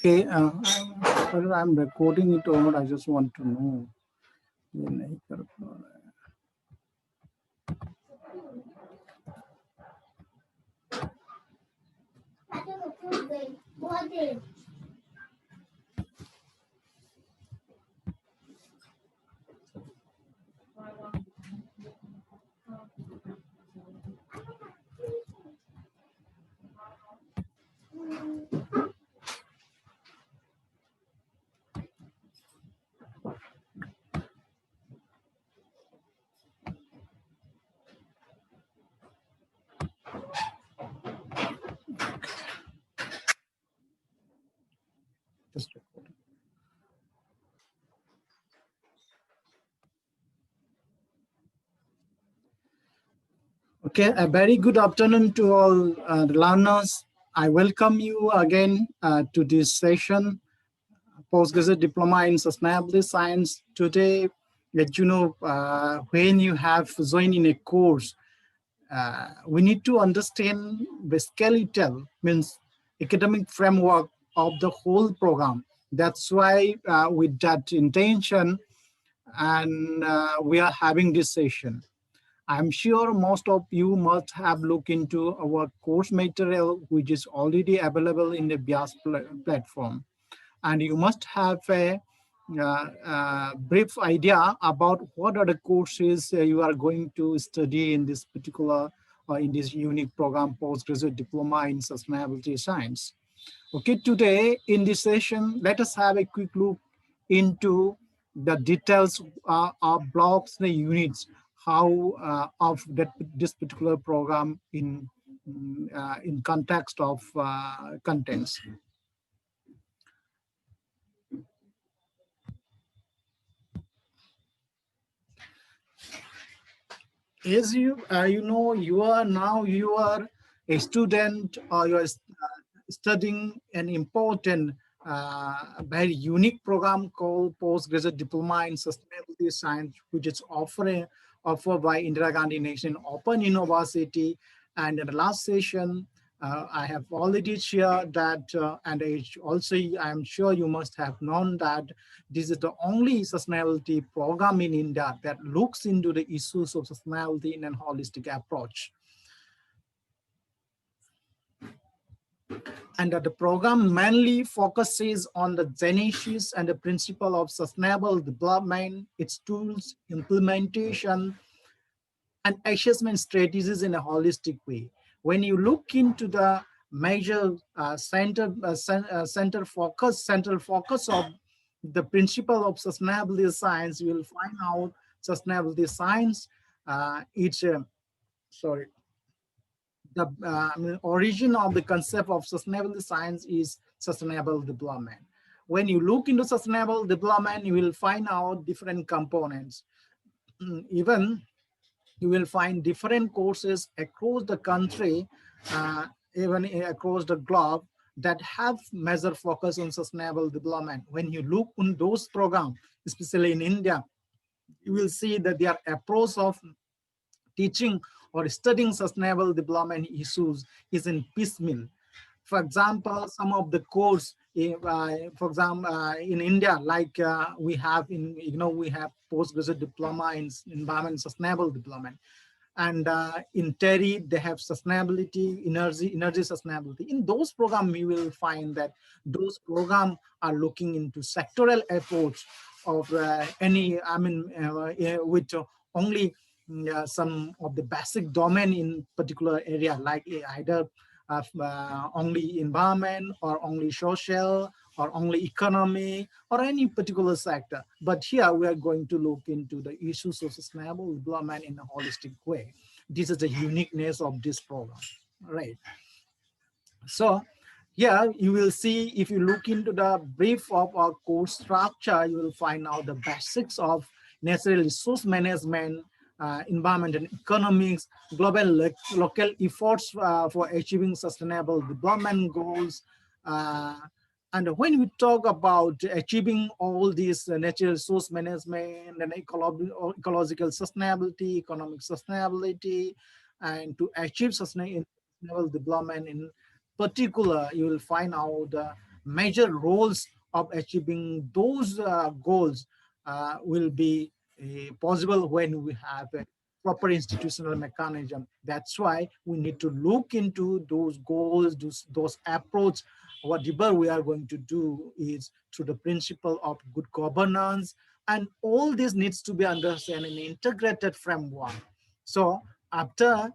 Okay, whether I'm recording it or not, I just want to know. Just recording. Okay, a very good afternoon to all the learners. I welcome you again to this session, Postgraduate Diploma in Sustainability Science. Today, let you know, when you have joined in a course, we need to understand the skeletal, means academic framework of the whole program. That's why with that intention, and we are having this session. I'm sure most of you must have looked into our course material, which is already available in the BIAS platform. And you must have a brief idea about what are the courses you are going to study in this particular, in this unique program, Postgraduate Diploma in Sustainability Science. Okay, today in this session, let us have a quick look into the details of blocks, the units, how of this particular program in context of contents. As you know, you are a student, or you are studying an important, very unique program called Postgraduate Diploma in Sustainability Science, which is offered by Indira Gandhi National Open University. And in the last session, I have already shared that, and also I'm sure you must have known that this is the only sustainability program in India that looks into the issues of sustainability in a holistic approach. And the program mainly focuses on the genesis and the principle of sustainable development, its tools, implementation, and assessment strategies in a holistic way. When you look into the major central focus of the principle of sustainability science, you will find out sustainability science. The origin of the concept of sustainability science is sustainable development. When you look into sustainable development, you will find out different components. Even you will find different courses across the country, even across the globe, that have major focus on sustainable development. When you look on those programs, especially in India, you will see that their approach of teaching or studying sustainable development issues is in piecemeal. For example, some of the course, for example, in India, like we have in IGNOU, we have postgraduate diploma in environment and sustainable development. And in Terry, they have sustainability, energy sustainability. In those programs, you will find that those programs are looking into sectoral approach of with only some of the basic domain in particular area, like either only environment or only social or only economy or any particular sector. But here we are going to look into the issues of sustainable development in a holistic way. This is the uniqueness of this program, right? So here you will see, if you look into the brief of our course structure, you will find out the basics of natural resource management, environment and economics, global local efforts for achieving sustainable development goals. And when we talk about achieving all these natural resource management and ecological sustainability, economic sustainability, and to achieve sustainable development in particular, you will find out the major roles of achieving those goals will be possible when we have a proper institutional mechanism. That's why we need to look into those goals, those approach. Whatever we are going to do is through the principle of good governance, and all this needs to be understood in an integrated framework. So after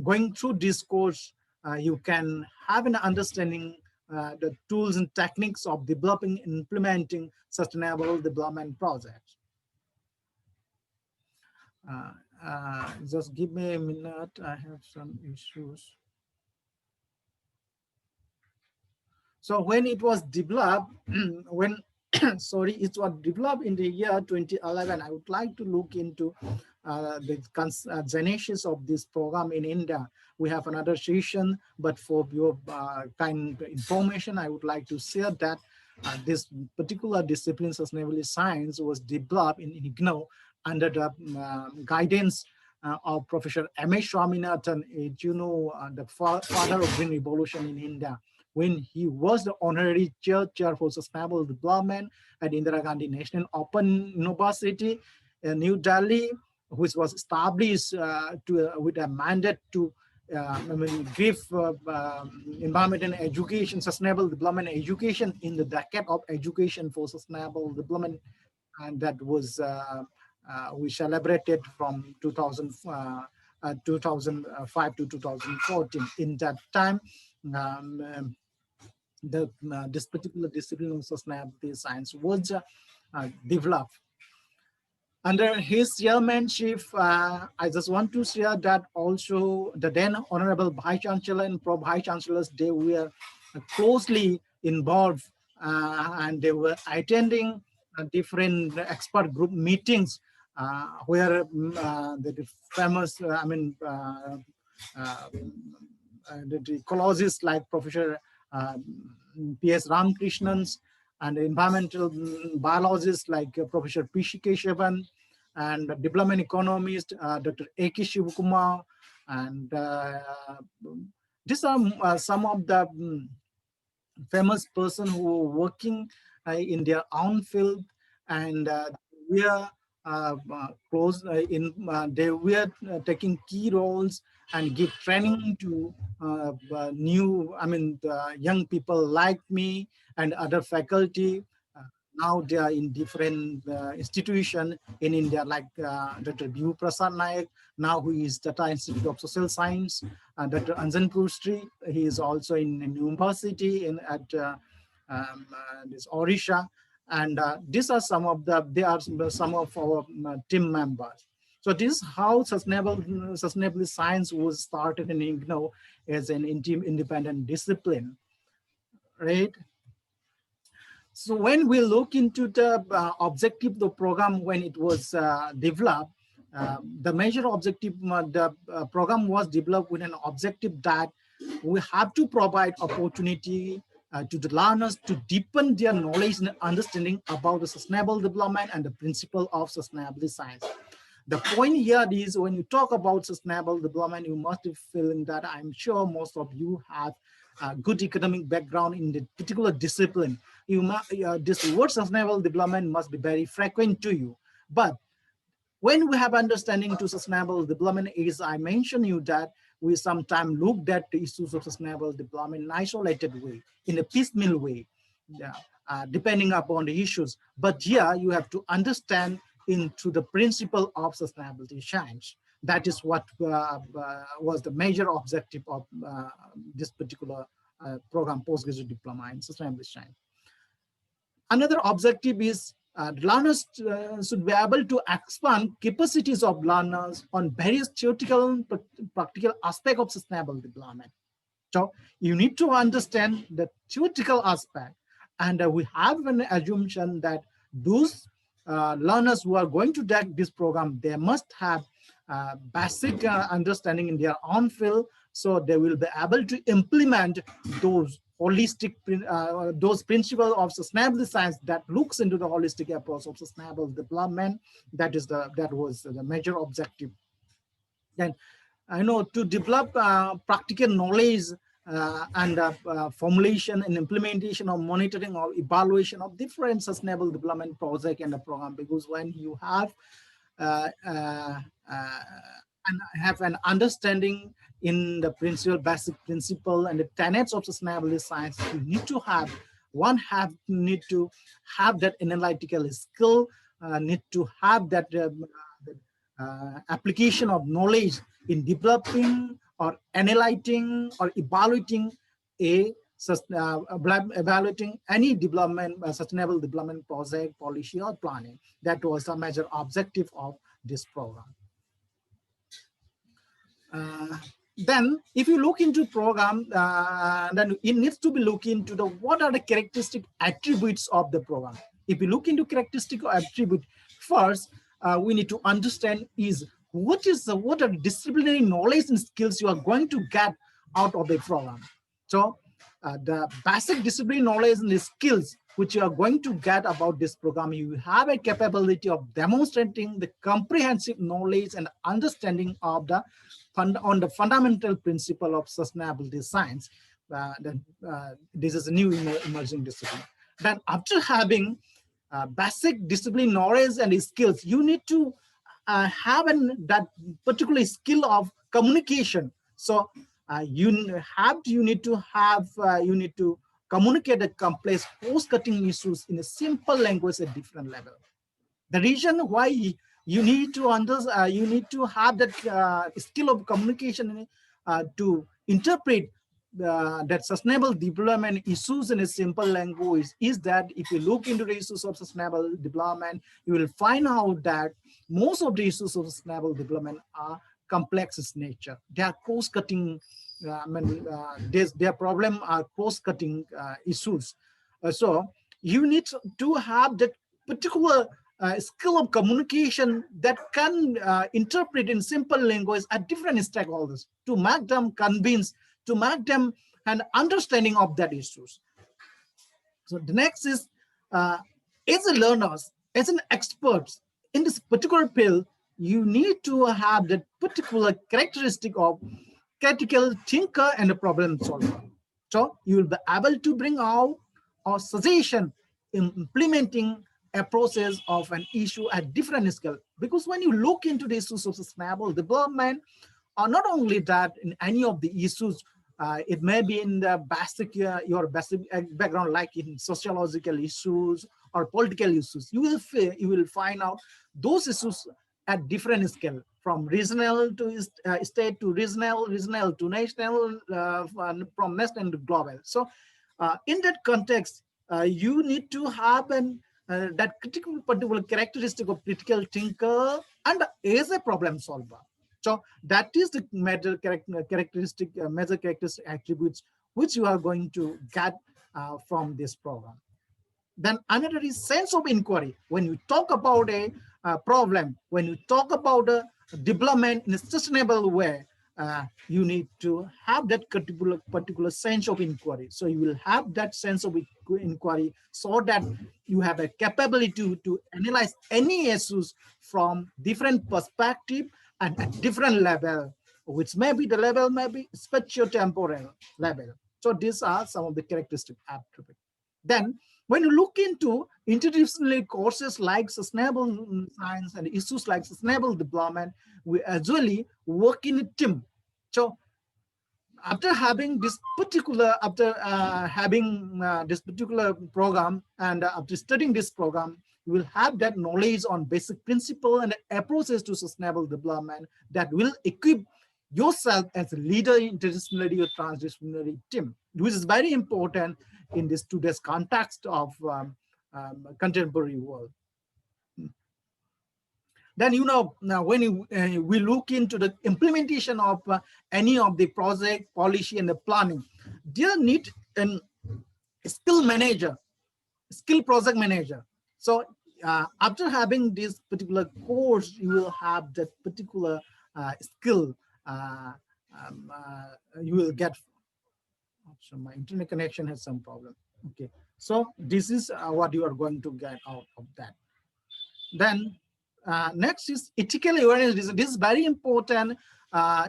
going through this course, you can have an understanding the tools and techniques of developing and implementing sustainable development projects. Just give me a minute, I have some issues. So when it was developed, sorry, it was developed in the year 2011. I would like to look into the genesis of this program in India. We have another session, but for your kind information, I would like to share that this particular discipline, sustainability science, was developed in IGNOU under the guidance of Professor M.A. Swaminathan, the father of Green Revolution in India, when he was the honorary chair for sustainable development at Indira Gandhi National Open University in New Delhi, which was established with a mandate to give environment and education, sustainable development education in the decade of education for sustainable development, and that was we celebrated from 2005 to 2014. In that time, this particular discipline of sustainability science was developed. Under his chairmanship, I just want to share that also the then Honorable Vice Chancellor and Pro Vice Chancellors, they were closely involved and they were attending different expert group meetings where the famous, the ecologists like Professor P.S. Ramakrishnans and environmental biologists like Professor P.C. Keshavan and development economist Dr. A.K. Shivakumar, and these are some of the famous persons who were working in their own field, and we are close they were taking key roles and give training to young people like me and other faculty. Now they are in different institutions in India, like Dr. B. Prasad Nayak, now who is Tata Institute of Social Science, Dr. Anjan Purstri, he is also in university at this Orisha, and these are some of our team members. So this is how sustainability science was started in IGNOU as an independent discipline, right? So when we look into the objective of the program when it was developed, the major objective, the program was developed with an objective that we have to provide opportunity to the learners to deepen their knowledge and understanding about the sustainable development and the principle of sustainability science. The point here is when you talk about sustainable development, you must be feeling that I'm sure most of you have a good economic background in the particular discipline. This word sustainable development must be very frequent to you. But When we have understanding to sustainable development is, I mentioned you that we sometimes looked at the issues of sustainable development in an isolated way, in a piecemeal way, yeah, depending upon the issues. But here you have to understand into the principle of sustainability science. That is what was the major objective of this particular program, postgraduate diploma in sustainability science. Another objective is learners should be able to expand capacities of learners on various theoretical and practical aspects of sustainable development. So you need to understand the theoretical aspect, and we have an assumption that those learners who are going to take this program, they must have basic understanding in their own field, so they will be able to implement those holistic, those principles of sustainability science that looks into the holistic approach of sustainable development. That was the major objective. Then, to develop practical knowledge and formulation and implementation of monitoring or evaluation of different sustainable development project and the program, because when you have an understanding in the basic principle and the tenets of sustainability science, you need to have that analytical skill, need to have that application of knowledge in developing or analyzing or evaluating evaluating any development, sustainable development project, policy, or planning. That was a major objective of this program. Then, if you look into program, then it needs to be looked into what are the characteristic attributes of the program. If you look into characteristic attribute, first we need to understand is what are the disciplinary knowledge and skills you are going to get out of the program. So the basic disciplinary knowledge and the skills which you are going to get about this program, you have a capability of demonstrating the comprehensive knowledge and understanding of the fundamental principle of sustainability science. This is a new emerging discipline. Then after having basic discipline knowledge and skills, you need to have that particular skill of communication. So you need to communicate the complex cross-cutting issues in a simple language at different level. The reason why you need to have that skill of communication to interpret that sustainable development issues in a simple language is that if you look into the issues of sustainable development, you will find out that most of the issues of sustainable development are complex in nature. They are cross-cutting. Their problem are cross-cutting issues. So you need to have that particular skill of communication that can interpret in simple language at different stakeholders to make them convinced, to make them an understanding of that issues. So the next is, as a learners, as an experts in this particular field, you need to have that particular characteristic of critical thinker and a problem solver. So you will be able to bring out a suggestion in implementing a process of an issue at different scale. Because when you look into the issues of sustainable development, not only that in any of the issues, it may be in the basic, your basic background, like in sociological issues or political issues, you will find out those issues at different scale, from regional to state to regional to national, from national to global. So in that context, you need to have that critical particular characteristic of critical thinker and as a problem solver. So that is the major characteristic attributes which you are going to get from this program. Then another is sense of inquiry. When you talk about a problem, when you talk about a development in a sustainable way, you need to have that particular sense of inquiry. So you will have that sense of inquiry so that you have a capability to analyze any issues from different perspective and at different level, which may be the level may be spatio-temporal level. So these are some of the characteristic attributes. Then When you look into interdisciplinary courses like sustainable science and issues like sustainable development, we usually work in a team. So after having this particular, this particular program, and after studying this program, you will have that knowledge on basic principle and approaches to sustainable development that will equip yourself as a leader in interdisciplinary or transdisciplinary team, which is very important in this today's context of contemporary world. Then, now when we look into the implementation of any of the project, policy, and the planning, they need a skill manager, skill project manager. So after having this particular course, you will have that particular skill. You will get. So my internet connection has some problem. Okay, so this is what you are going to get out of that. Then next is ethical awareness. This is very important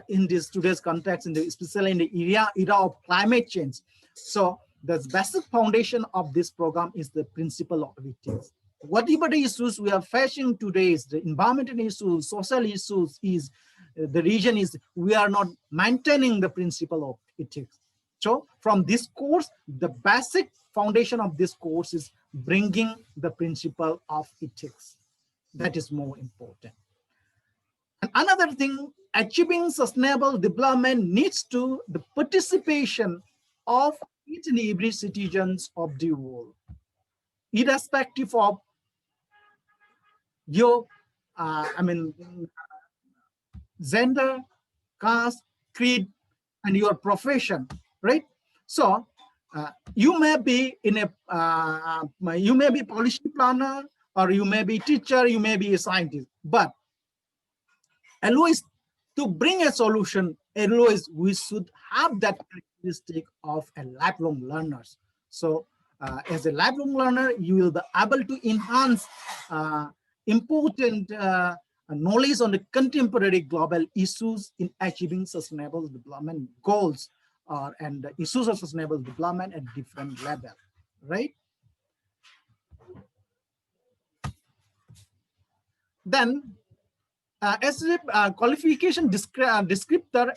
in this today's context, especially in the era of climate change. So the basic foundation of this program is the principle of ethics. Whatever the issues we are facing today, is the environmental issues, social issues, is the reason is we are not maintaining the principle of ethics. So from this course, the basic foundation of this course is bringing the principle of ethics. That is more important. And another thing, achieving sustainable development needs to the participation of each and every citizens of the world, irrespective of your, gender, caste, creed, and your profession, right? So you may be in a, you may be policy planner, or you may be teacher, you may be a scientist, but always to bring a solution, always we should have that characteristic of a lifelong learner. So as a lifelong learner, you will be able to enhance important knowledge on the contemporary global issues in achieving sustainable development goals and the issues of sustainable development at different levels, right? Then as a qualification descriptor,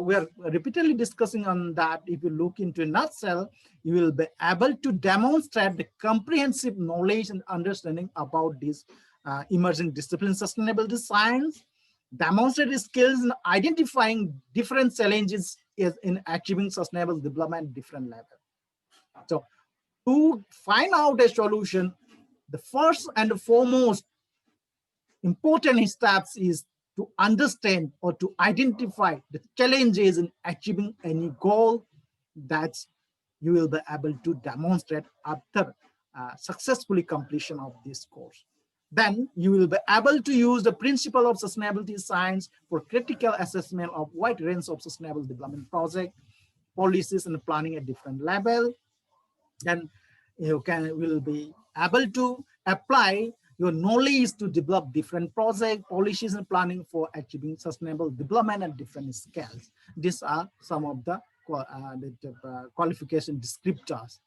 we are repeatedly discussing on that. If you look into a nutshell, you will be able to demonstrate the comprehensive knowledge and understanding about this emerging discipline, sustainability science, demonstrate skills in identifying different challenges in achieving sustainable development at different levels. So to find out a solution, the first and foremost important steps is to understand or to identify the challenges in achieving any goal that you will be able to demonstrate after successfully completion of this course. Then you will be able to use the principle of sustainability science for critical assessment of wide range of sustainable development projects, policies, and planning at different level. Then you will be able to apply your knowledge to develop different projects, policies, and planning for achieving sustainable development at different scales. These are some of the qualification descriptors.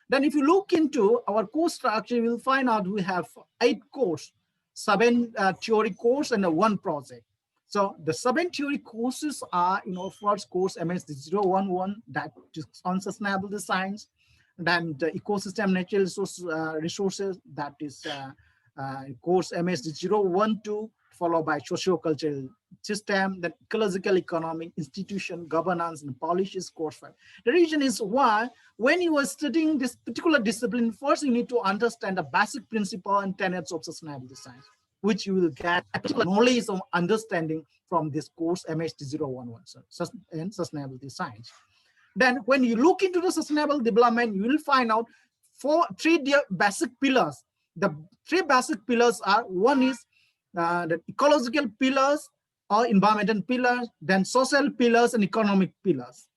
Then if you look into our course structure, you will find out we have 8 courses, 7 theory course, and 1 project. So the 7 theory courses are, first course MSD 011, that is on sustainability science. Then the ecosystem natural resources, that is course MSD 012, followed by socio-cultural system, then ecological economic, institution, governance, and policies course 5. The reason is why when you are studying this particular discipline, first you need to understand the basic principle and tenets of sustainability science, which you will get particular knowledge of understanding from this course MSD 011 and sustainability science. Then when you look into the sustainable development, you will find out 3 basic pillars. The 3 basic pillars are, one is the ecological pillars or environmental pillars, then social pillars and economic pillars,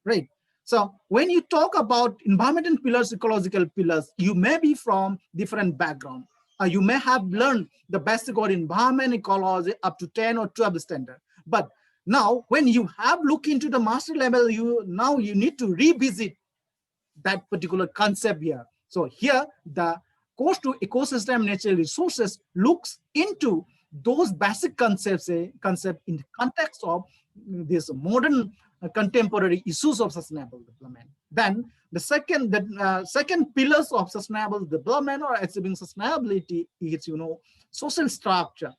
right? So when you talk about environmental pillars, ecological pillars, you may be from different background. You may have learned the basic of environment ecology up to 10 or 12 standard. But now when you have looked into the master level, you need to revisit that particular concept here. So here the course to ecosystem natural resources looks into those basic concepts in the context of this modern contemporary issues of sustainable development. Then the second pillars of sustainable development or achieving sustainability is, social structure,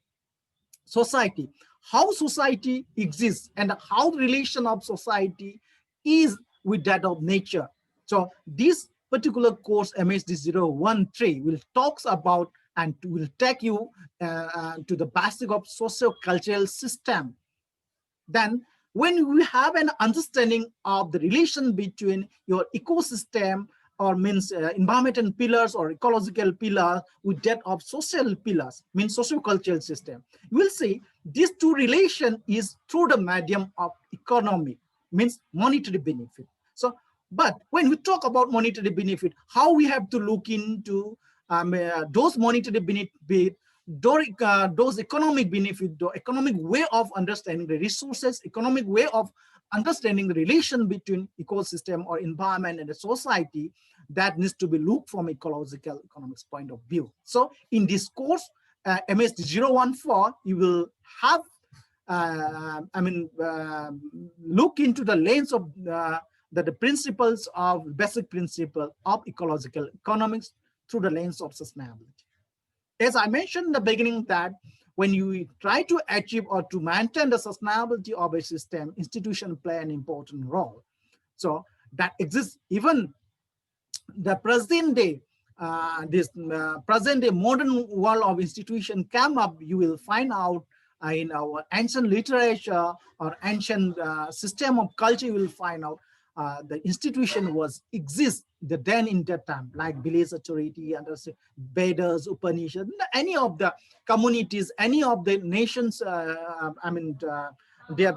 society, how society exists and how the relation of society is with that of nature. So this particular course MSD 013 will talks about and will take you to the basic of socio-cultural system. Then when we have an understanding of the relation between your ecosystem or means environmental pillars or ecological pillars with that of social pillars, means socio-cultural system, you will see these two relation is through the medium of economic, means monetary benefit. So, but when we talk about monetary benefit, how we have to look into those monetary benefit, those economic benefit, the economic way of understanding the resources, economic way of understanding the relation between ecosystem or environment and the society, that needs to be looked from ecological economics point of view. So in this course, MSD 014, you will have, look into the lens of the principles of basic principle of ecological economics through the lens of sustainability. As I mentioned in the beginning, that when you try to achieve or to maintain the sustainability of a system, institutions play an important role. So that exists even the present day, present day modern world of institution came up, you will find out in our ancient literature or ancient system of culture, you will find out the institution was exist the then in that time, like village authority and Vedas, Upanishads, any of the communities, any of the nations, their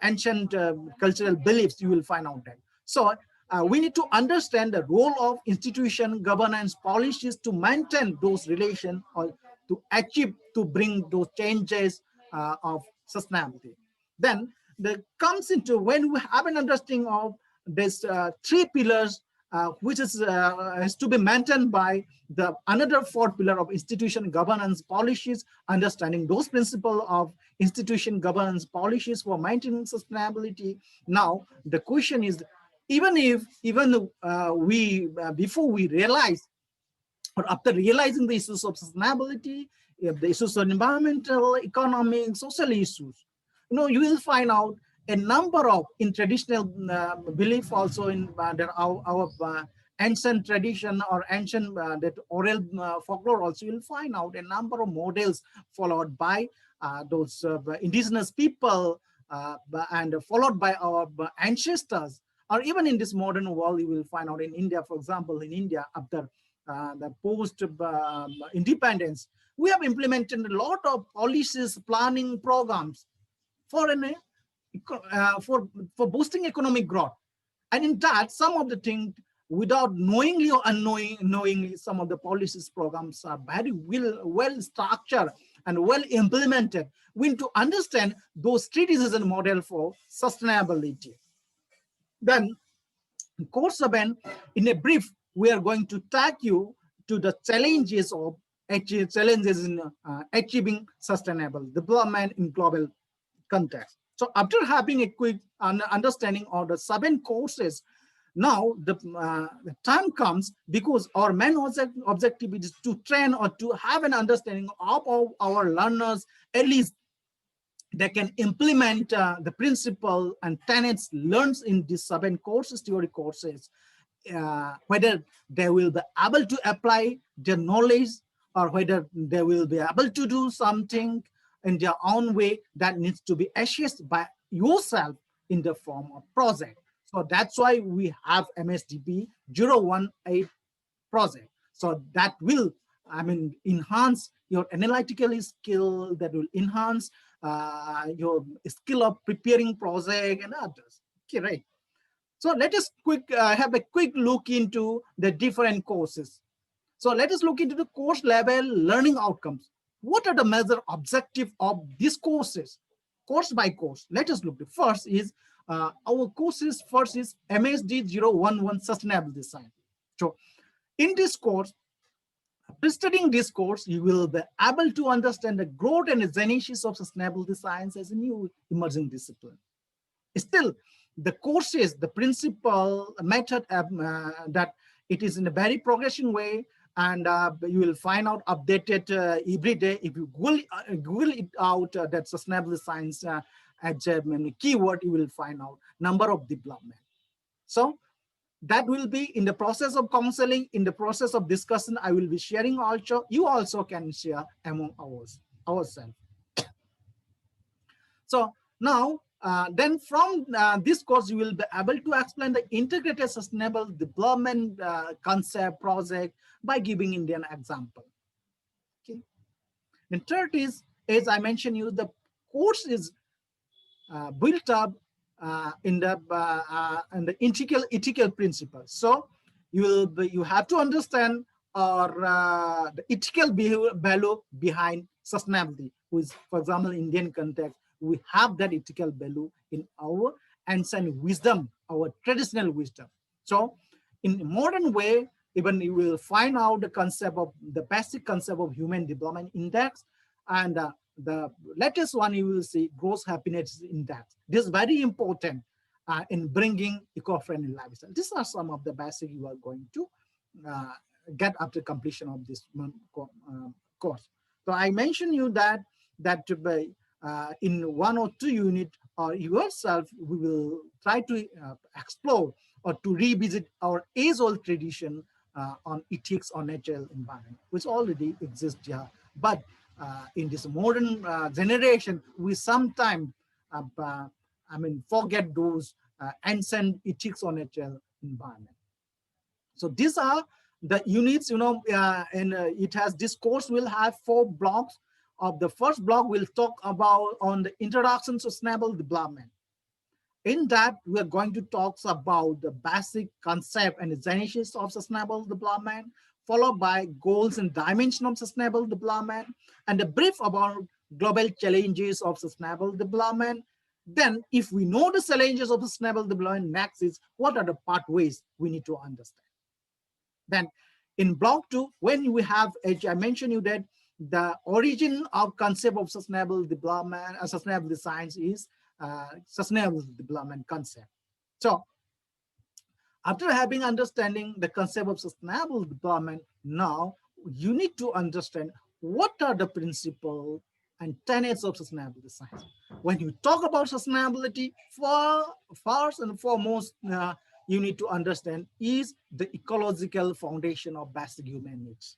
ancient cultural beliefs, you will find out that. So we need to understand the role of institution governance policies to maintain those relations or to achieve, to bring those changes of sustainability. Then there comes into when we have an understanding of this three pillars, which is to be maintained by the another fourth pillar of institution governance policies, understanding those principles of institution governance policies for maintaining sustainability. Now the question is, before we realize or after realizing the issues of sustainability, the issues of environmental, economic, social issues, you will find out a number of in traditional belief also in our ancient tradition or ancient that oral folklore also, you'll find out a number of models followed by those indigenous people and followed by our ancestors, or even in this modern world, you will find out in India, for example, in India after the post independence, we have implemented a lot of policies, planning programs for boosting economic growth. And in that, some of the things, without knowingly or unknowingly, some of the policies programs are very well structured and well implemented. We need to understand those treatises and model for sustainability. Then, course 7, in a brief, we are going to take you to the challenges in achieving sustainable development in global context. So after having a quick understanding of the 7 courses, now the time comes, because our main objective is to train or to have an understanding of our learners, at least they can implement the principle and tenets learned in these 7 courses, theory courses, whether they will be able to apply their knowledge or whether they will be able to do something in their own way that needs to be assessed by yourself in the form of project. So that's why we have MSDP 018 project. So that will, enhance your analytical skill, that will enhance your skill of preparing project and others. Okay, right. So let us have a quick look into the different courses. So let us look into the course level learning outcomes. What are the major objectives of these courses, course by course? Let us look. The first is our courses. First is MSD 011 Sustainable Design. So In this course, after studying this course, you will be able to understand the growth and the genesis of sustainability science as a new emerging discipline. Still, the courses, the principle, method that it is in a very progression way, and you will find out updated every day. If you Google it out, that sustainability science as a keyword, you will find out number of development. So that will be in the process of counseling, in the process of discussion. I will be sharing also. You also can share among ourselves. So now, then from this course, you will be able to explain the integrated sustainable development concept project by giving Indian example. Okay. The third is, as I mentioned you, the course is built up in the ethical principles. So you have to understand the ethical value behind sustainability, which, for example, in Indian context, we have that ethical value in our ancient wisdom, our traditional wisdom. So in a modern way, even you will find out the basic concept of human development index, and the latest one you will see, gross happiness index. This is very important in bringing eco-friendly lifestyle. These are some of the basic you are going to get after completion of this course. So I mentioned you that in 1 or 2 units, or yourself, we will try to explore or to revisit our age-old tradition on ethics or natural environment, which already exists here. But in this modern generation, we sometimes, forget those ancient ethics or natural environment. So these are the units, and it has, this course will have 4 blocks. Of the first block, we'll talk about on the introduction to sustainable development. In that, we are going to talk about the basic concept and the genesis of sustainable development, followed by goals and dimension of sustainable development, and a brief about global challenges of sustainable development. Then, if we know the challenges of sustainable development, next is what are the pathways we need to understand. Then, in block 2, when we have, as I mentioned you that the origin of concept of sustainable development, sustainable science is sustainable development concept. So after having understanding the concept of sustainable development, now you need to understand what are the principles and tenets of sustainability science. When you talk about sustainability, first and foremost, you need to understand is the ecological foundation of basic human needs.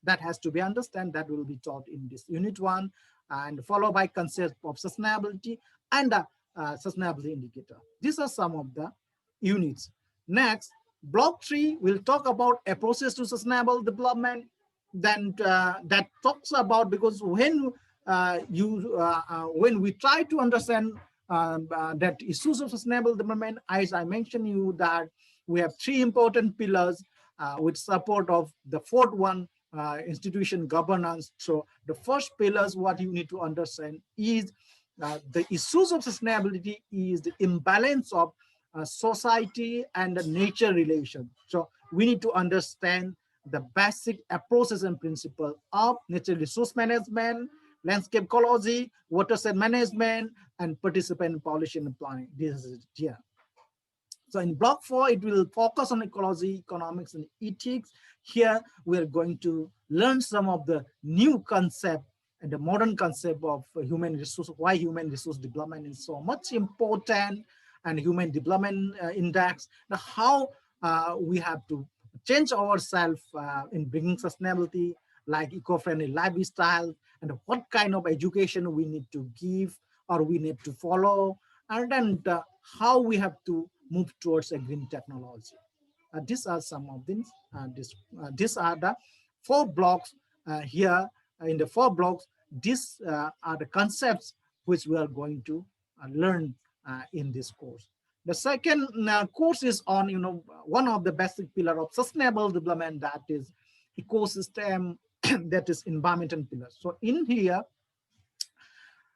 That has to be understood. That will be taught in this unit 1, and followed by concept of sustainability and the sustainability indicator. These are some of the units. Next, block 3 will talk about approaches to sustainable development. Then that talks about, because when we try to understand that issues of sustainable development, as I mentioned you that we have 3 important pillars with support of the 4th one, institution governance. So the first pillars, what you need to understand is the issues of sustainability is the imbalance of society and the nature relation. So we need to understand the basic approaches and principles of natural resource management, landscape ecology, watershed management, and participant population planning. This is here. So in block 4, it will focus on ecology, economics, and ethics. Here, we are going to learn some of the new concept and the modern concept of human resource, why human resource development is so much important, and human development index, how we have to change ourselves in bringing sustainability, like eco-friendly lifestyle, and what kind of education we need to give or we need to follow, and then how we have to move towards a green technology. These are some of things. These are the 4 blocks here. In the 4 blocks, these are the concepts which we are going to learn in this course. The second course is on, one of the basic pillar of sustainable development, that is ecosystem, that is environmental pillars. So in here,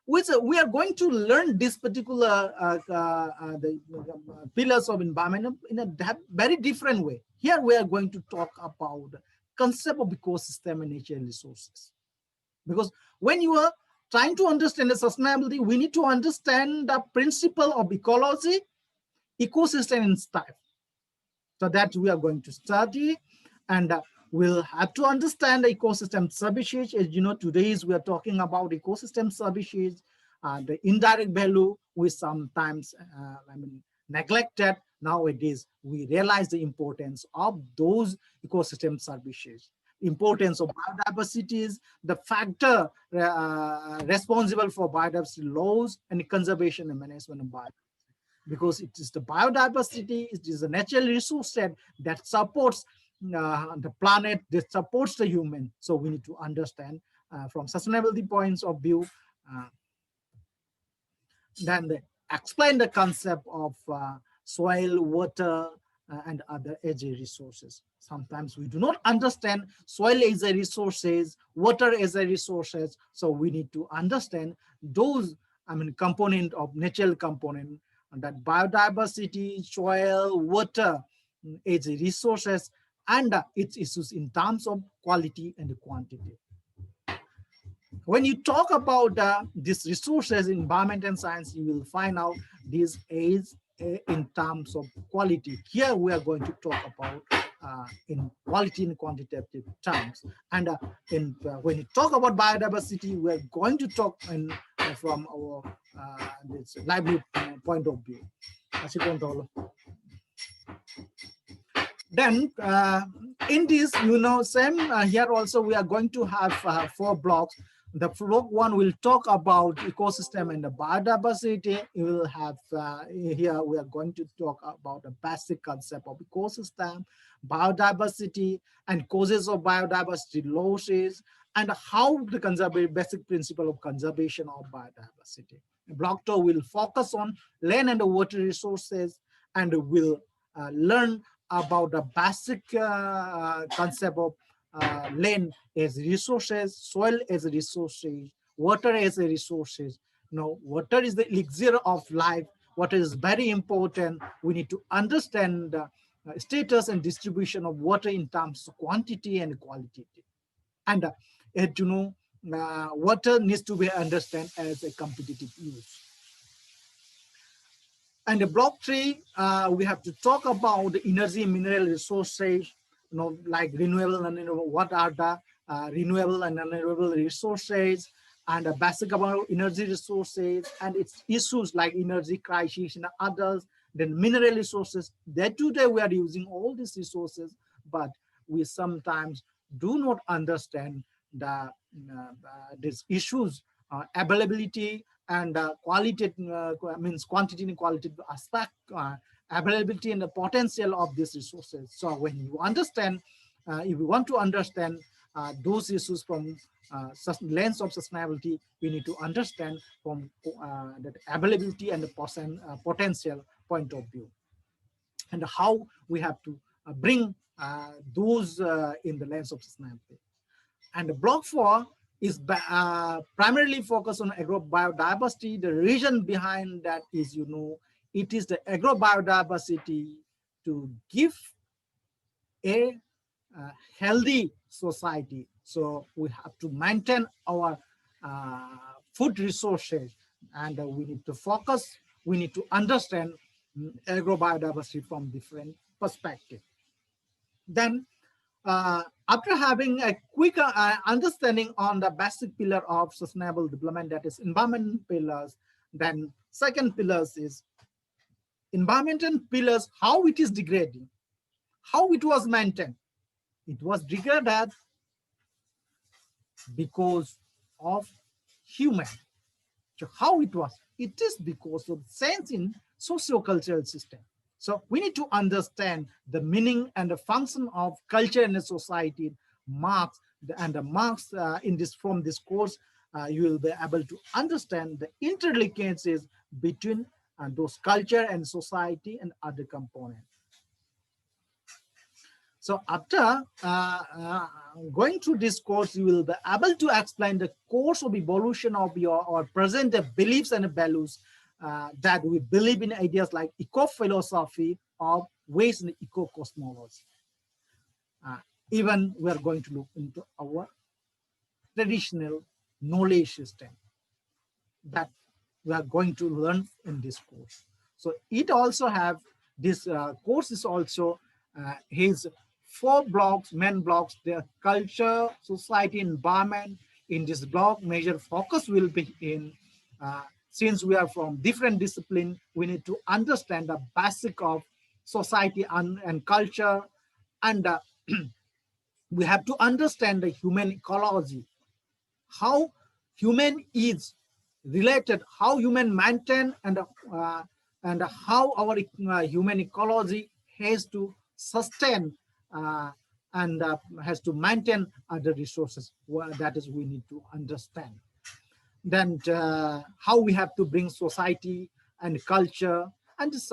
we are going to learn this particular pillars of environment in a very different way. Here we are going to talk about the concept of ecosystem and natural resources. Because when you are trying to understand the sustainability, we need to understand the principle of ecology, ecosystem, and style. So that we are going to study, and we'll have to understand the ecosystem services. As you know, today we are talking about ecosystem services, the indirect value we sometimes neglected. Nowadays, we realize the importance of those ecosystem services, importance of biodiversity, the factor responsible for biodiversity laws and conservation and management of biodiversity. Because it is the biodiversity, it is a natural resource that supports the planet, that supports the human. So we need to understand from sustainability points of view, then explain the concept of soil, water, and other energy resources. Sometimes we do not understand soil as a resources, water as a resources. So we need to understand those, component of natural component, and that biodiversity, soil, water as resources, and its issues in terms of quality and quantity. When you talk about these resources in environment and science, you will find out this is in terms of quality. Here we are going to talk about in quality and quantitative terms. And when you talk about biodiversity, we are going to talk from our this livelihood point of view. Then in this, same here also we are going to have 4 blocks. The block 1 will talk about ecosystem and the biodiversity. You will have here we are going to talk about the basic concept of ecosystem, biodiversity, and causes of biodiversity losses, and how the basic principle of conservation of biodiversity. Block 2 will focus on land and water resources, and will learn about the basic concept of land as resources, soil as resources, water as resources. Water is the elixir of life. Water is very important. We need to understand the status and distribution of water in terms of quantity and quality. And water needs to be understood as a competitive use. And the block 3, we have to talk about the energy and mineral resources, like renewable and renewable. What are the renewable and renewable resources, and the basic about energy resources and its issues like energy crisis and others. Then mineral resources. Today we are using all these resources, but we sometimes do not understand these issues, availability and quality, means quantity and qualitative aspect, availability and the potential of these resources. So when you understand, if you want to understand those issues from lens of sustainability, we need to understand from the availability and the potential point of view, and how we have to bring those in the lens of sustainability. And the block 4 is primarily focused on agrobiodiversity. The reason behind that is, it is the agrobiodiversity to give a healthy society. So we have to maintain our food resources, and we need to focus, we need to understand agrobiodiversity from different perspectives. Then after having a quick understanding on the basic pillar of sustainable development, that is environmental pillars, then second pillars is environmental pillars, how it is degrading, how it was maintained. It was degraded because of human. So how it was? It is because of change in socio-cultural system. So we need to understand the meaning and the function of culture in a society. Marks and the marks from this course, you will be able to understand the interlinkages between those culture and society and other components. So after going through this course, you will be able to explain the course of evolution of your or present the beliefs and values that we believe in ideas like eco-philosophy or ways in eco-cosmology. Even we are going to look into our traditional knowledge system that we are going to learn in this course. So it also have this course is also his 4 blocks, main blocks, the culture, society, environment. In this block, major focus will be in, since we are from different discipline, we need to understand the basic of society and culture, and we have to understand the human ecology, how human is related, how human maintain, and how our human ecology has to sustain and has to maintain other resources. That is, we need to understand. Then how we have to bring society and culture, and this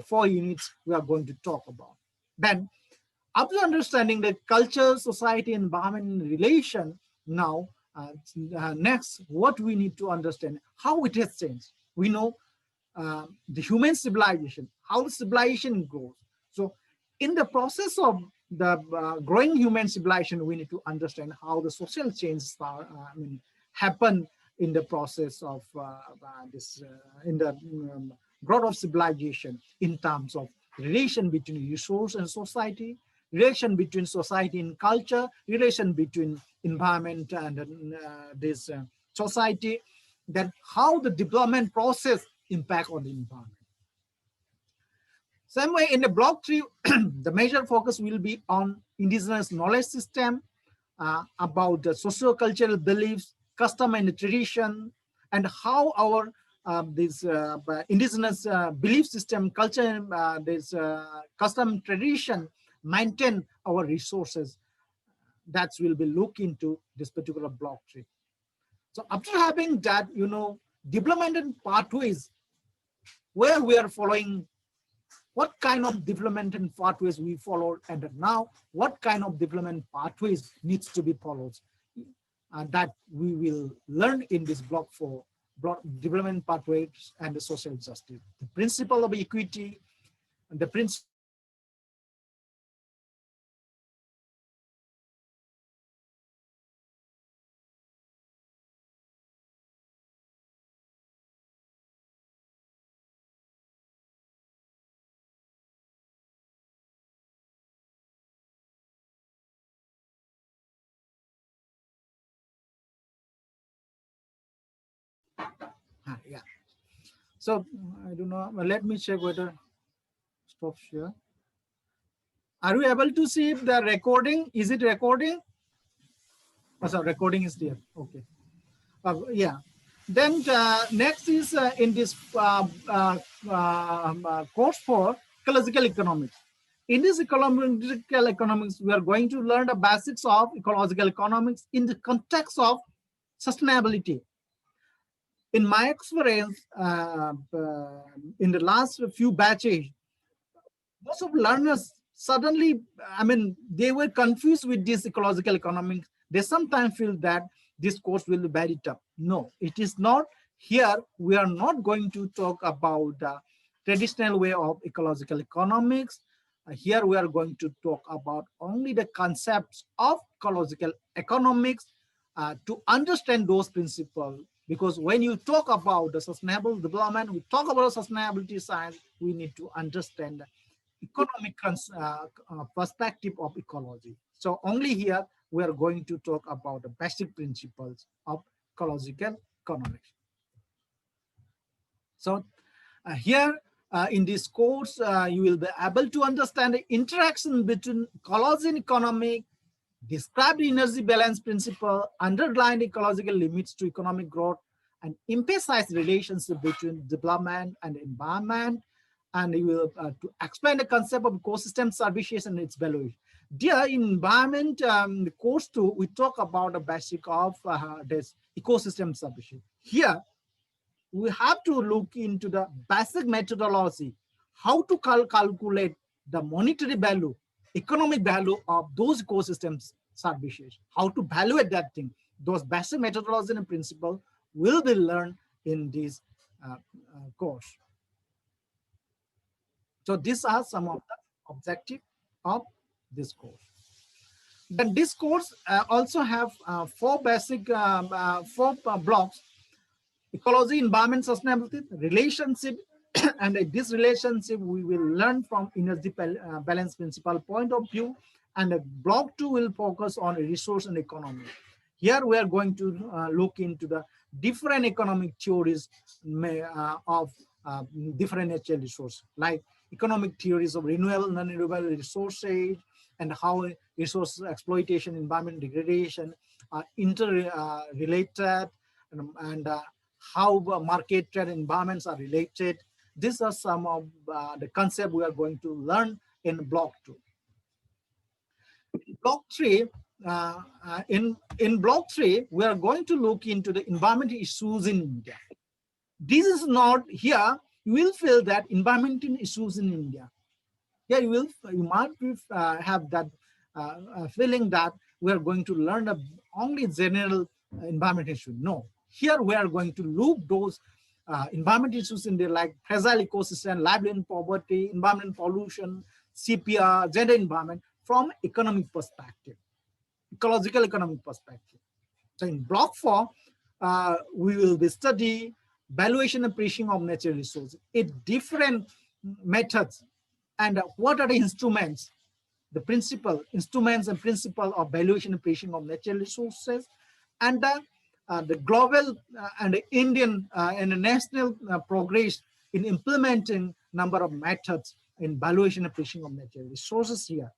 4 units we are going to talk about. Then after understanding the culture, society, environment relation, now next, what we need to understand, how it has changed. We know the human civilization, how civilization grows. So in the process of the growing human civilization, we need to understand how the social changes happen in the process of this, in the growth of civilization, in terms of relation between resource and society, relation between society and culture, relation between environment and this society, then how the development process impact on the environment. Same way in the block 3, the major focus will be on indigenous knowledge system, about the socio-cultural beliefs, custom and tradition, and how our this indigenous belief system, culture, this custom tradition maintain our resources. That will be look into this particular block 3. So after having that, you know, development pathways, where we are following, what kind of development pathways we followed, and now what kind of development pathways needs to be followed, that we will learn in this block 4, block development pathways and the social justice, the principle of equity, and the principle yeah. So I don't know. Let me check whether stop share. Are you able to see the recording? Is it recording? Oh, so recording is there. Okay. Yeah. Then next is in this course for ecological economics. In this ecological economics, we are going to learn the basics of ecological economics in the context of sustainability. In my experience, in the last few batches, most of learners suddenly, I mean, they were confused with this ecological economics. They sometimes feel that this course will be very tough. No, it is not. Here, we are not going to talk about the traditional way of ecological economics. Here, we are going to talk about only the concepts of ecological economics to understand those principles. Because when you talk about the sustainable development, we talk about sustainability science, we need to understand economic perspective of ecology. So only here we are going to talk about the basic principles of ecological economics. So here in this course, you will be able to understand the interaction between ecology and economic, describe the energy balance principle, underline ecological limits to economic growth, and emphasize relationship between development and environment, and you will to explain the concept of ecosystem services and its value. Dear in environment, the course 2, we talk about the basic of this ecosystem services. Here, we have to look into the basic methodology, how to calculate the monetary value, economic value of those ecosystems services, how to evaluate that thing. Those basic methodology and principle will be learned in this course. So these are some of the objectives of this course. Then this course also have four basic blocks: ecology, environment, sustainability, relationship, and this relationship we will learn from energy balance principle point of view. And block 2 will focus on resource and economy. Here we are going to look into the different economic theories of different natural resources, like economic theories of renewable, non-renewable resources, and how resource exploitation, environment degradation are interrelated, and how market trade environments are related. These are some of the concepts we are going to learn in block 2. Block 3, in block 3, we are going to look into the environmental issues in India. This is not here. You will feel that environmental issues in India. Yeah, you might have that feeling that we are going to learn only general environmental issues. No, here we are going to look those environmental issues in there, like fragile ecosystem, livelihood and poverty, environment pollution, CPR, gender environment, from economic perspective, ecological economic perspective. So in block 4, we will be study valuation and pricing of natural resources, its different methods, and what are the instruments, the instruments and principle of valuation and pricing of natural resources, and the global and the Indian and the national progress in implementing number of methods in valuation and pricing of natural resources here.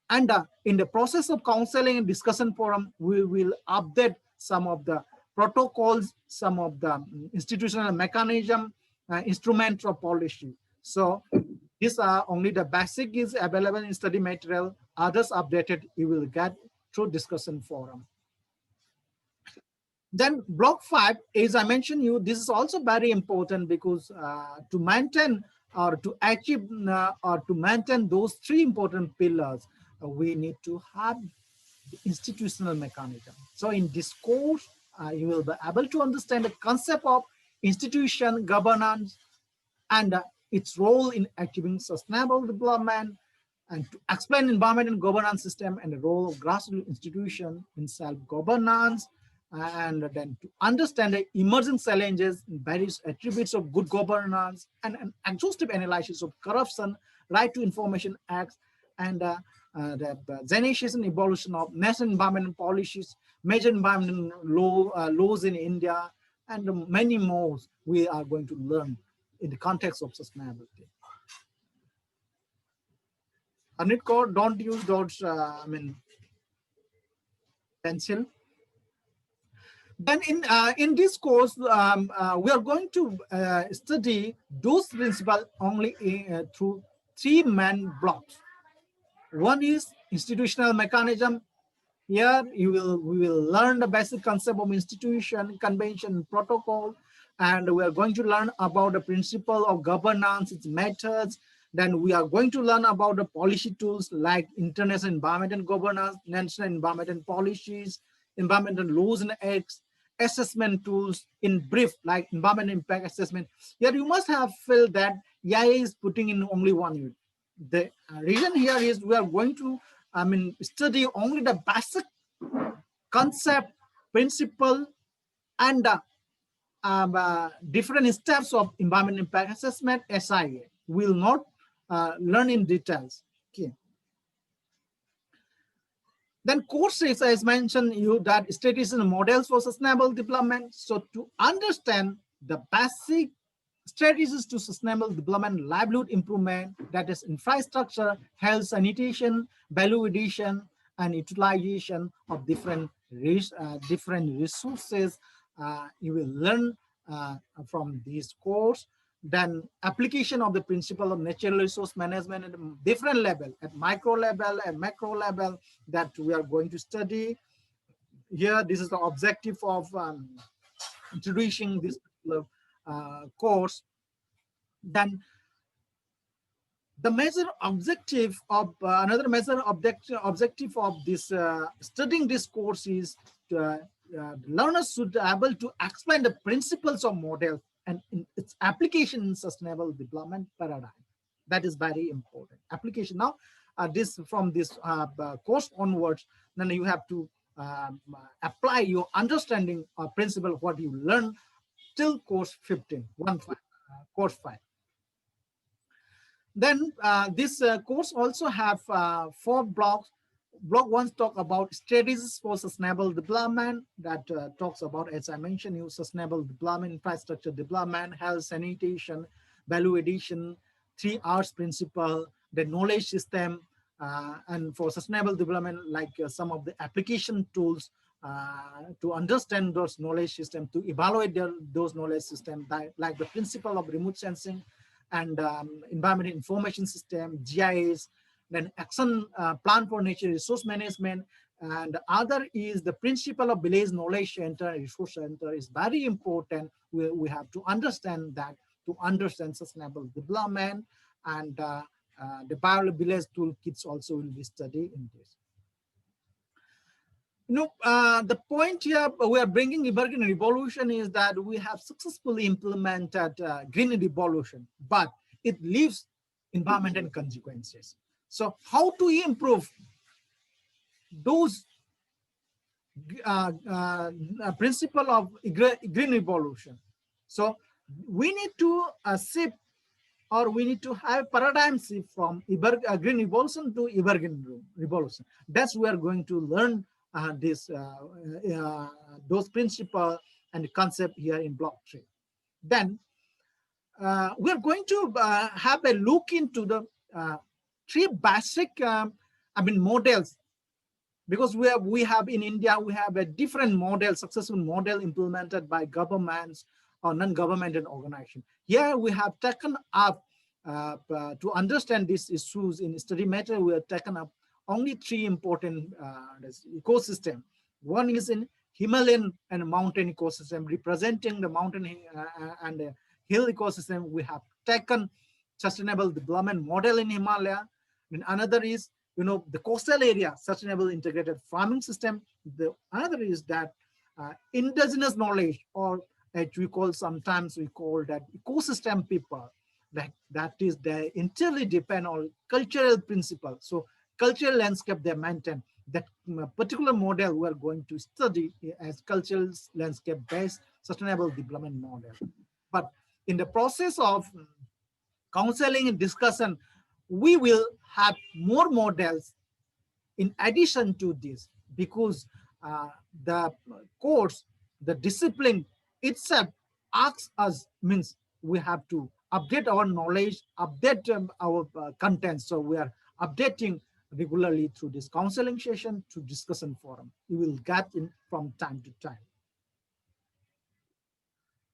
And in the process of counseling and discussion forum, we will update some of the protocols, some of the institutional mechanism, instruments of policy. So these are only the basic is available in study material. Others updated you will get through discussion forum. Then block 5, as I mentioned you, this is also very important because to maintain or to achieve or to maintain those 3 important pillars, we need to have the institutional mechanism. So in this course, you will be able to understand the concept of institution governance and its role in achieving sustainable development, and to explain environment and governance system and the role of grassroots institution in self-governance, and then to understand the emerging challenges and various attributes of good governance, and an exhaustive analysis of corruption, right to information acts, and the genesis and evolution of national environmental policies, major environmental laws in India, and many more we are going to learn in the context of sustainability. Anit, don't use those, pencil. Then in this course, we are going to study those principles only through 3 main blocks. One is institutional mechanism. Here we will learn the basic concept of institution, convention, protocol, and we are going to learn about the principle of governance, its methods. Then we are going to learn about the policy tools like international environment and governance, national environment and policies, environmental laws and acts, assessment tools in brief, like environment impact assessment. Here you must have felt that EIA is putting in only 1 unit. The reason here is we are going to study only the basic concept, principle, and different steps of environment impact assessment, SIA. We will not learn in details. Okay. Then course 6, as mentioned you, that strategies and models for sustainable development. So to understand the basic strategies to sustainable development, livelihood improvement, that is infrastructure, health, sanitation, value addition, and utilization of different resources, you will learn from this course. Then application of the principle of natural resource management at different level, at micro level and macro level, that we are going to study. Here, this is the objective of introducing this course. Then The major objective of another major objective of this studying this course is learners should be able to explain the principles of model and its application in sustainable development paradigm. That is very important. Application now, this from this course onwards, then you have to apply your understanding of principle what you learn till course 15, course 5. Then this course also have 4 blocks. Block 1 talk about strategies for sustainable development. That talks about, as I mentioned, you sustainable development, infrastructure development, health, sanitation, value addition, 3 R's principle, the knowledge system, and for sustainable development, like some of the application tools to understand those knowledge system, to evaluate those knowledge system, like the principle of remote sensing and environmental information system, GIS, then action plan for nature resource management, and other is the principle of village knowledge center, resource center is very important. We have to understand that to understand sustainable development, and the bio-village toolkits also will be studied in this. The point here we are bringing Evergreen Revolution is that we have successfully implemented green revolution, but it leaves environmental consequences. So how to improve those principle of green revolution? So we need to shift, or we need to have paradigm shift from green revolution to evergreen revolution. That's we are going to learn those principles and concept here in block 3. Then we are going to have a look into the 3 basic models, because we have in India, we have a different model, successful model implemented by governments or non-governmental organization. Here we have taken up to understand these issues in study matter. We have taken up only 3 important ecosystem. One is in Himalayan and mountain ecosystem, representing the mountain and hill ecosystem. We have taken sustainable development model in Himalaya. And another is, the coastal area, sustainable integrated farming system. The other is that indigenous knowledge, or as sometimes we call that ecosystem people. That is the entirely depend on cultural principle. So cultural landscape they maintain. That particular model we are going to study as cultural landscape based sustainable development model. But in the process of counseling and discussion, we will have more models in addition to this, because the course, the discipline itself asks us, means we have to update our knowledge, update our content. So we are updating regularly through this counseling session, to discussion forum. You will get in from time to time.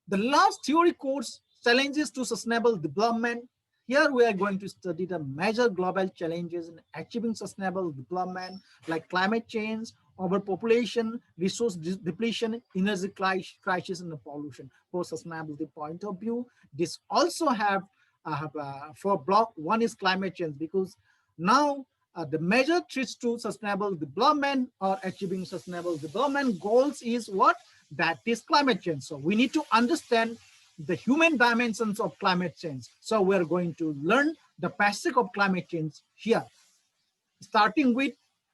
The last theory course, Challenges to Sustainable Development. Here we are going to study the major global challenges in achieving sustainable development, like climate change, overpopulation, resource depletion, energy crisis, and pollution. For sustainability point of view, this also have for block 1 is climate change, because now the major threats to sustainable development or achieving sustainable development goals is what? That is climate change. So we need to understand the human dimensions of climate change. So we're going to learn the basic of climate change here, starting with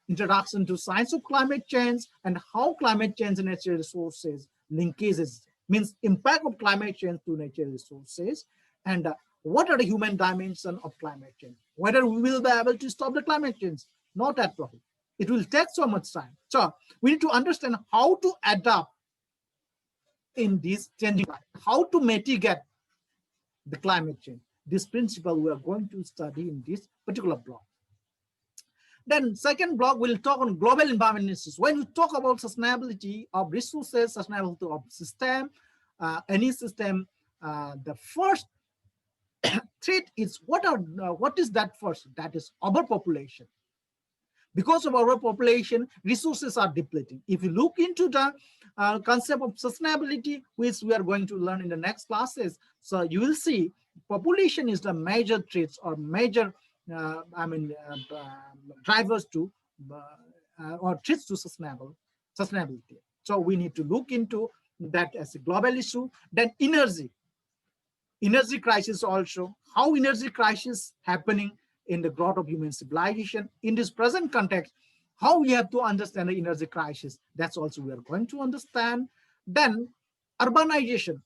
introduction to science of climate change and how climate change and natural resources linkages, means impact of climate change to natural resources, and what are the human dimensions of climate change, whether we will be able to stop the climate change. Not at all. It will take so much time. So we need to understand how to adapt in this changing life, how to mitigate the climate change. This principle we are going to study in this particular block. Then second block, we'll talk on global environment issues. When we talk about sustainability of resources, sustainability of system, any system, the first threat is what is that first? That is overpopulation. Because of overpopulation, resources are depleting. If you look into the concept of sustainability, which we are going to learn in the next classes, so you will see population is the major threat or major drivers to or threats to sustainability. So we need to look into that as a global issue. Then energy crisis also, how energy crisis happening in the growth of human civilization in this present context, how we have to understand the energy crisis. That's also we are going to understand. Then urbanization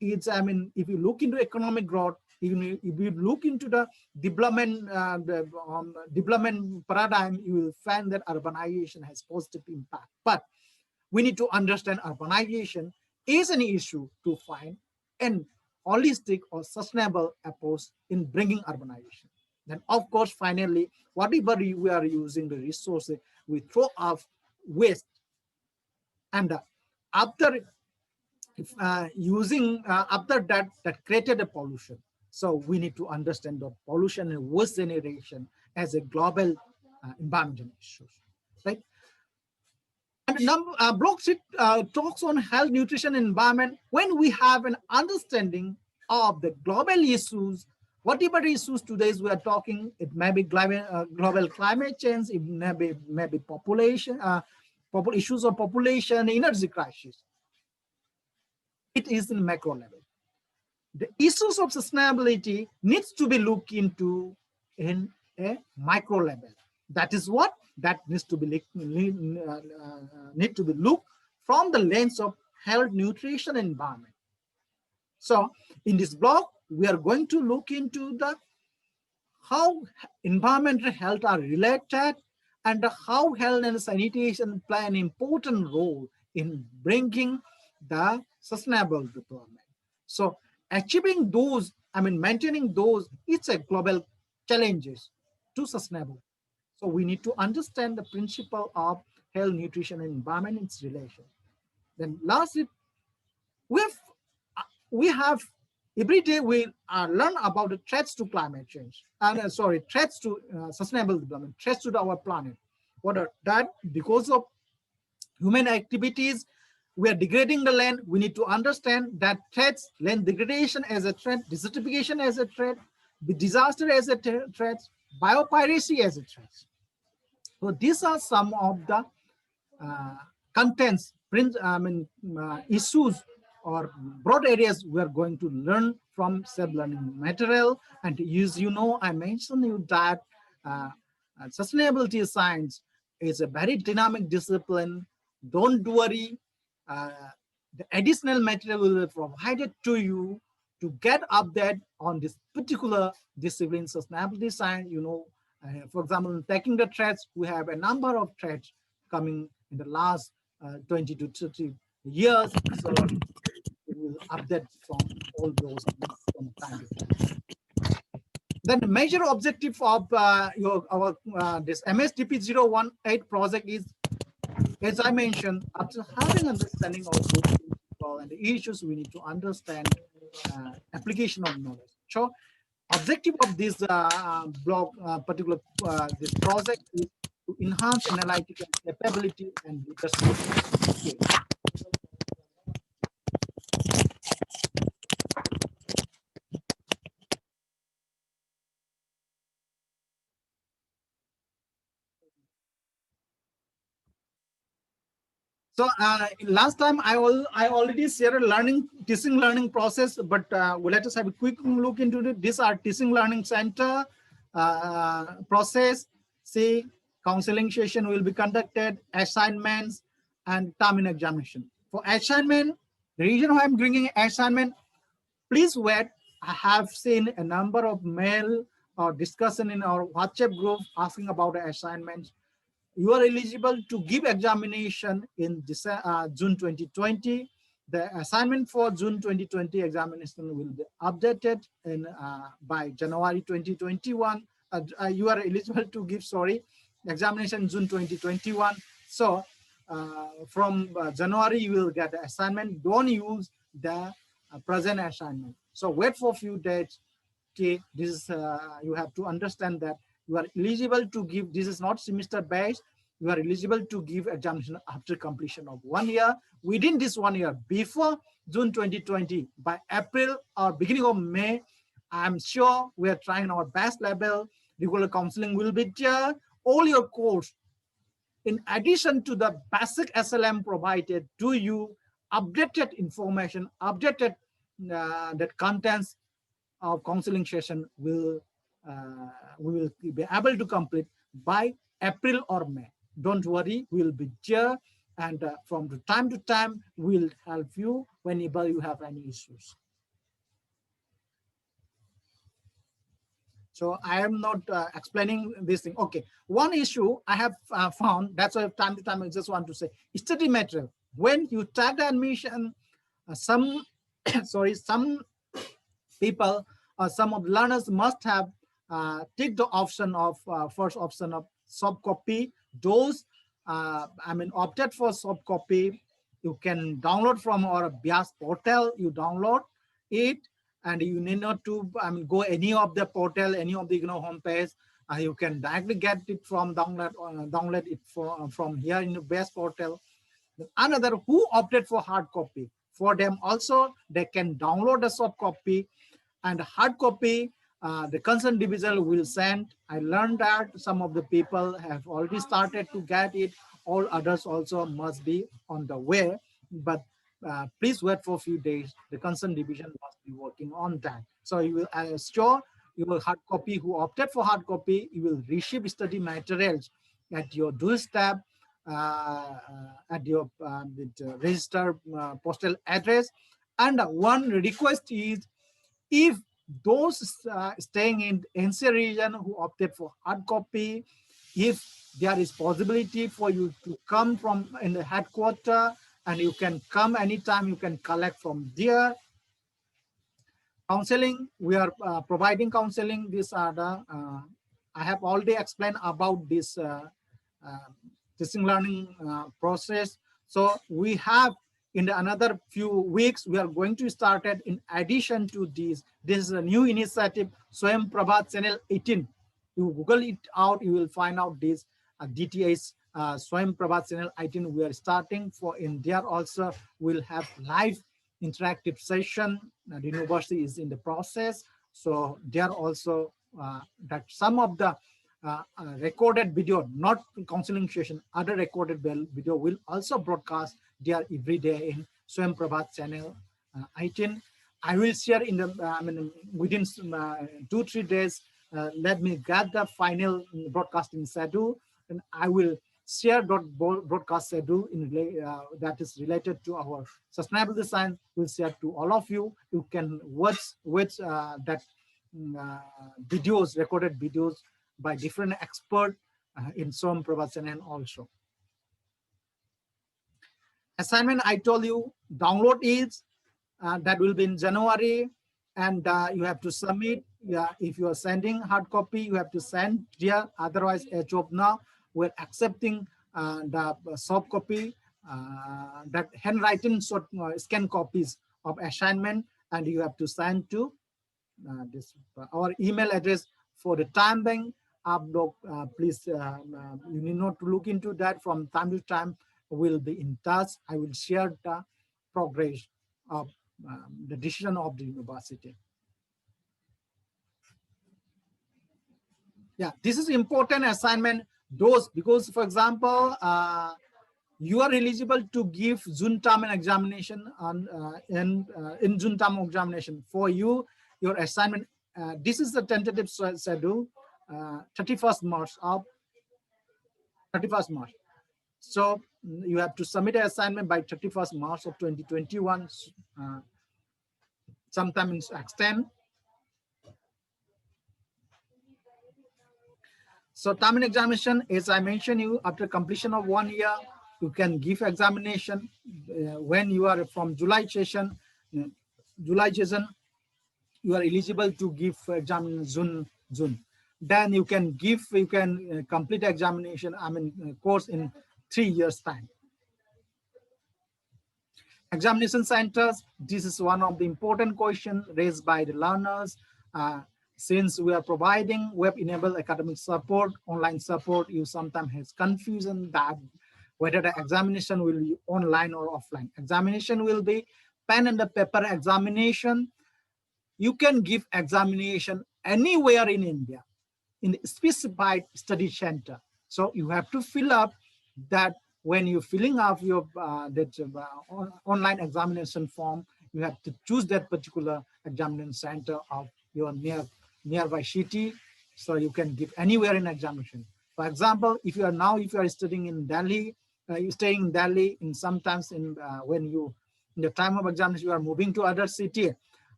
is, if you look into economic growth, even if you look into the development paradigm, you will find that urbanization has positive impact. But we need to understand urbanization is an issue to find an holistic or sustainable approach in bringing urbanization. Then, of course, finally, whatever we are using the resources, we throw off waste. And after after that created a pollution. So we need to understand the pollution and waste generation as a global environmental issue, right? And block sheet talks on health, nutrition, and environment. When we have an understanding of the global issues, whatever issues today we are talking, it may be global climate change, it may be population, issues of population, energy crisis. It is in macro level. The issues of sustainability needs to be looked into in a micro level. That is what that needs to be looked from the lens of health, nutrition, and environment. So in this block, we are going to look into the how environment and health are related, and how health and sanitation play an important role in bringing the sustainable development. So achieving those, maintaining those, it's a global challenges to sustainable. So we need to understand the principle of health, nutrition, and environment in its relation. Then lastly, we have every day we learn about the threats to climate change, and threats to sustainable development, threats to our planet. What are that? Because of human activities, we are degrading the land. We need to understand that threats, land degradation as a threat, desertification as a threat, disaster as a threat, biopiracy as a threat. So these are some of the contents, issues or broad areas we are going to learn from self-learning material. And as you know, I mentioned you that sustainability science is a very dynamic discipline. Don't worry, the additional material will be provided to you to get update on this particular discipline, sustainability science. For example, taking the threats, we have a number of threats coming in the last 20 to 30 years. So we will update from all those from time to time. Then the major objective of this MSDP 018 project is, as I mentioned, after having understanding of those principles and the issues, we need to understand application of knowledge. So objective of this this project is to enhance analytical capability and leadership skills. So last time I already shared a teaching learning process, but let us have a quick look into it. These are teaching learning center process. See, counseling session will be conducted, assignments, and term in examination. For assignment, the reason why I'm bringing assignment, please wait. I have seen a number of mail or discussion in our WhatsApp group asking about the assignments. You are eligible to give examination in June 2020. The assignment for June 2020 examination will be updated by January 2021. You are eligible to give, examination June 2021. So from January, you will get the assignment. Don't use the present assignment. So wait for a few days. Okay, this is, you have to understand that you are eligible to give, this is not semester based, you are eligible to give examination after completion of 1 year. Within this 1 year, before June 2020, by April or beginning of May, I'm sure we are trying our best level. Regular counseling will be there. All your course, in addition to the basic SLM provided to you, updated information, updated that contents of counseling session will we will be able to complete by April or May. Don't worry, we'll be here, and from time to time, we'll help you whenever you have any issues. So I am not explaining this thing. Okay, one issue I have found, that's why time to time I just want to say, study material. When you tag the admission, some some people or some of the learners must have take the option of first option of soft copy. Those opted for soft copy. You can download from our BIAS portal. You download it, and you need not to go any of the portal, any of the IGNOU homepage. You can directly get it from download it from here in the BIAS portal. Another who opted for hard copy, for them also they can download a soft copy, and hard copy the concerned division will send. I learned that some of the people have already started to get it. All others also must be on the way, but please wait for a few days. The concerned division must be working on that. So you will assure you will hard copy who opted for hard copy, you will receive study materials at your doorstep, at your registered postal address. And one request is, if those staying in NCR region who opted for hard copy, if there is possibility for you to come from in the headquarters, and you can come anytime, you can collect from there. Counseling, we are providing counseling. These are the, I have already explained about this teaching learning process. So we have in another few weeks, we are going to start it. In addition to this is a new initiative, Swayam Prabhat Channel 18. You Google it out, you will find out this DTS Swayam Prabhat Channel 18. We are starting for in there also. We'll have live interactive session. The university is in the process. So there also that some of the recorded video, not counseling session, other recorded video will also broadcast there every day in Swayam Prabhat Channel 18. I will share in the within 2-3 days. Let me get the final broadcasting schedule, and I will share that broadcast schedule in that is related to our sustainable design. We'll share to all of you. You can watch that videos, recorded videos by different experts in Swayam Prabhat Channel also. Assignment, I told you, download is that will be in January, and you have to submit. Yeah, if you are sending hard copy, you have to send here. Otherwise, as of now, we're accepting the soft copy, that handwriting scan copies of assignment, and you have to send to this our email address. For the time being, please you need not to look into that. From time to time, we'll be in touch. I will share the progress of the decision of the university. Yeah, this is important assignment. Those, because for example, you are eligible to give June term examination on in June term examination. For you, your assignment. This is the tentative schedule. 31st March of 31st March. So you have to submit an assignment by 31st March of 2021. Sometime in extend. So term examination, as I mentioned you, after completion of 1 year, you can give examination when you are from July session. You are eligible to give exam in June. Then you can complete examination, course in 3 years time. Examination centers, this is one of the important questions raised by the learners. Since we are providing web-enabled academic support, online support, you sometimes have confusion that whether the examination will be online or offline. Examination will be pen and the paper examination. you can give examination anywhere in India in specified study center. So you have to fill up that. When you're filling up your online examination form, you have to choose that particular examination center of your nearby city, so you can give anywhere in examination. For example, if you are studying in Delhi, you're staying in Delhi, and sometimes when you in the time of examination you are moving to other city,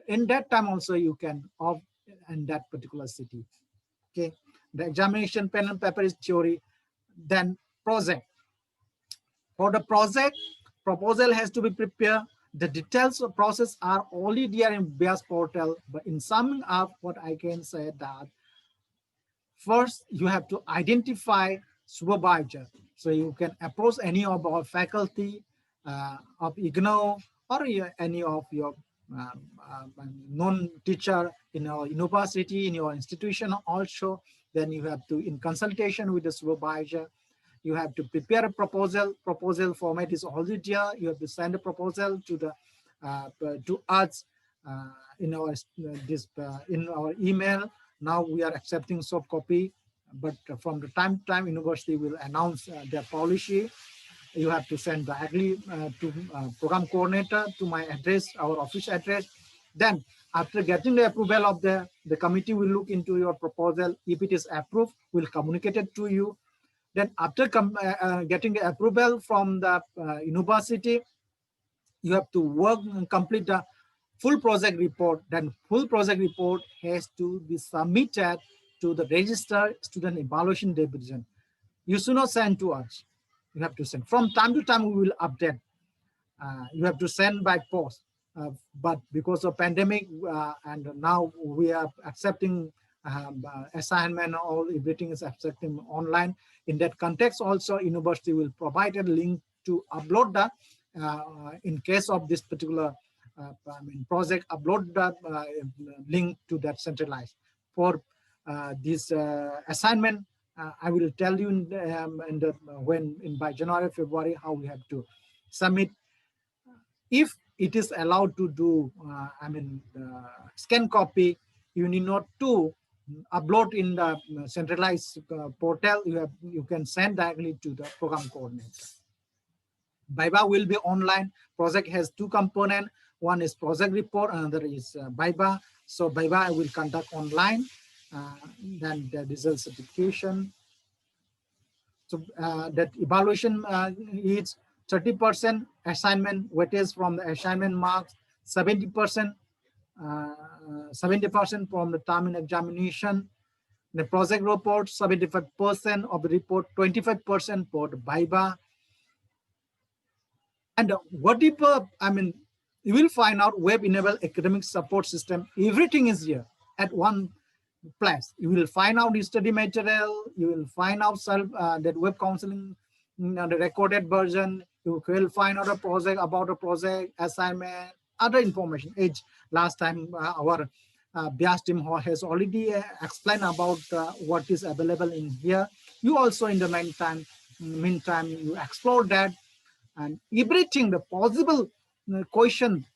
in that time also you can opt in that particular city. Okay, the examination pen and paper is theory. Then project. For the project, proposal has to be prepared. The details of process are already there in BIAS portal, but in summing up, what I can say that first you have to identify supervisor. So you can approach any of our faculty of IGNOU or any of your non-teacher in your university, in your institution also. Then you have to, in consultation with the supervisor, you have to prepare a proposal. Proposal format is already there. You have to send a proposal to the to us in our in our email. Now we are accepting soft copy, but from the time to time, university will announce their policy. You have to send directly to program coordinator to my address, our office address. Then after getting the approval of the committee will look into your proposal. If it is approved, we'll communicate it to you. Then after getting the approval from the university, you have to work and complete the full project report. Then full project report has to be submitted to the registered student evaluation division. You should not send to us. You have to send. From time to time, we will update. You have to send by post. But because of pandemic and now we are accepting assignment, all everything is accepting online. In that context, also university will provide a link to upload that. In case of this particular project, upload that link to that centralized. For this assignment, I will tell you by January, February, how we have to submit. If it is allowed to do, scan copy, you need not to upload in the centralized portal. You can send directly to the program coordinator. Viva will be online. Project has two components. One is project report, another is Viva. So Viva I will conduct online. Then the result certification. So that evaluation is 30% assignment weightage from the assignment marks, 70% 70% from the term in examination. The project report, 75% of the report, 25% for the Viva. And what if, you will find out web-enabled academic support system. Everything is here at one place. You will find out the study material. You will find out that web counseling, the recorded version. You will find out a project, about a project, assignment, other information. Last time our BIAS team has already explained about what is available in here. You also in the meantime, you explore that. And everything, the possible question,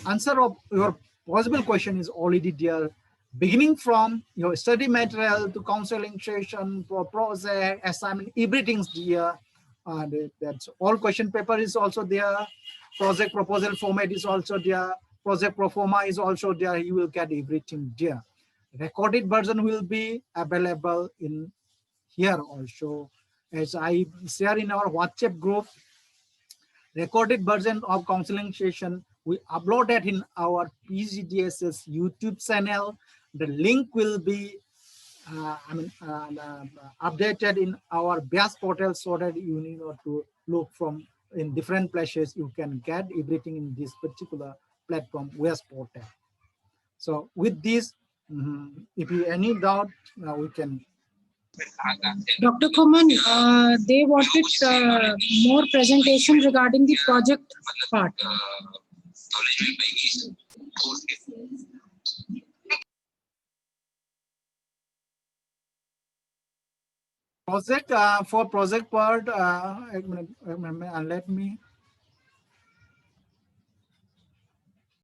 answer of your possible question is already there, beginning from your study material to counseling session for project, assignment, everything's there. That's all. Question paper is also there. Project proposal format is also there. Project pro forma is also there. You will get everything there. Recorded version will be available in here also. As I share in our WhatsApp group, recorded version of counseling session, we upload it in our PGDSS YouTube channel. The link will be updated in our BIAS portal so that you need not to look from in different places. You can get everything in this particular platform, BIAS portal. So with this, if you any doubt, we can. Dr. Khuman, they wanted more presentation regarding the project part. Project for project part, let me